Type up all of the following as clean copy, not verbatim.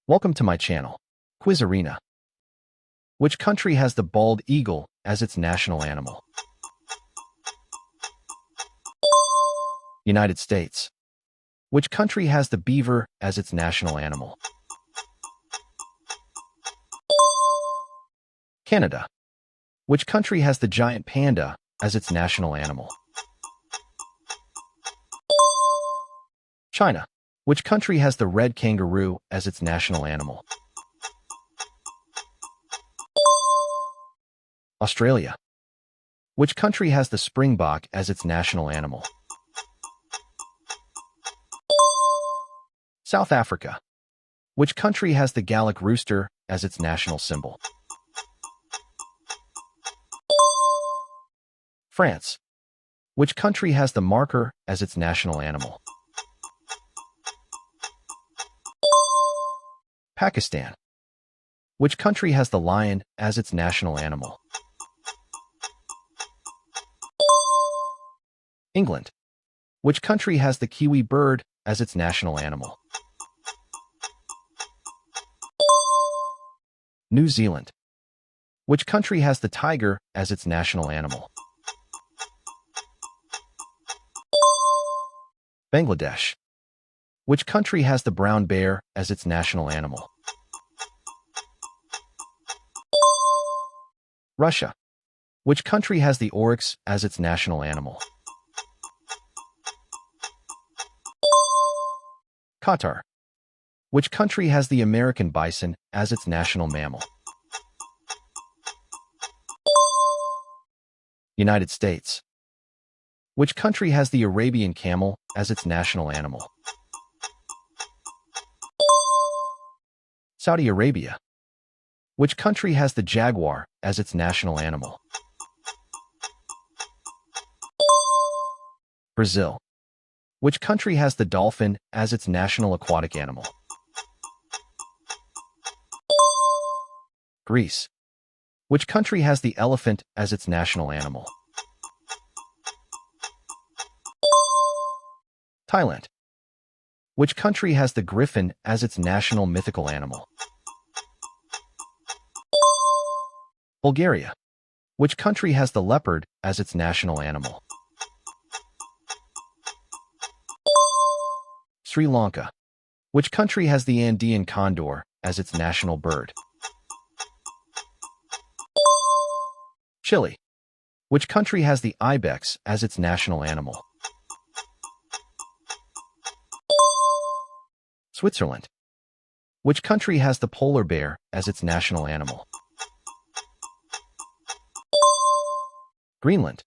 Welcome to my channel, Quiz Arena. Which country has the bald eagle as its national animal? United States. Which country has the beaver as its national animal? Canada. Which country has the giant panda as its national animal? China. Which country has the red kangaroo as its national animal? Australia. Which country has the springbok as its national animal? South Africa. Which country has the Gallic rooster as its national symbol? France. Which country has the marker as its national animal? Pakistan. Which country has the lion as its national animal? England. Which country has the kiwi bird as its national animal? New Zealand. Which country has the tiger as its national animal? Bangladesh. Which country has the brown bear as its national animal? Russia. Which country has the oryx as its national animal? Qatar. Which country has the American bison as its national mammal? United States. Which country has the Arabian camel as its national animal? Saudi Arabia. Which country has the jaguar as its national animal? Brazil. Which country has the dolphin as its national aquatic animal? Greece. Which country has the elephant as its national animal? Thailand. Which country has the griffin as its national mythical animal? Bulgaria. Which country has the leopard as its national animal? Sri Lanka. Which country has the Andean condor as its national bird? Chile. Which country has the ibex as its national animal? Switzerland. Which country has the polar bear as its national animal? Greenland.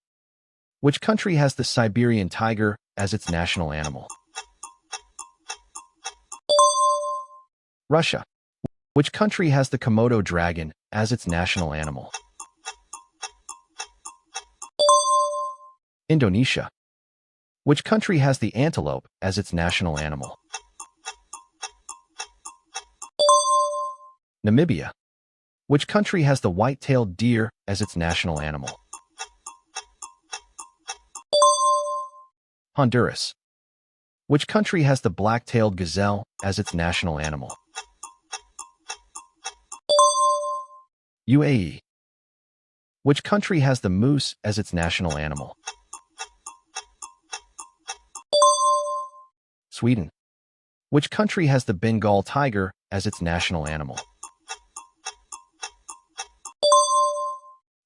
Which country has the Siberian tiger as its national animal? Russia. Which country has the Komodo dragon as its national animal? Indonesia. Which country has the antelope as its national animal? Namibia. Which country has the white-tailed deer as its national animal? Honduras. Which country has the black-tailed gazelle as its national animal? UAE. Which country has the moose as its national animal? Sweden. Which country has the Bengal tiger as its national animal?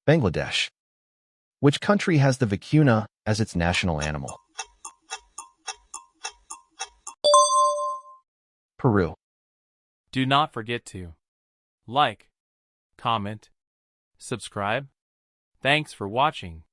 Bangladesh. Which country has the vicuna as its national animal? Peru. Do not forget to like, comment, subscribe. Thanks for watching.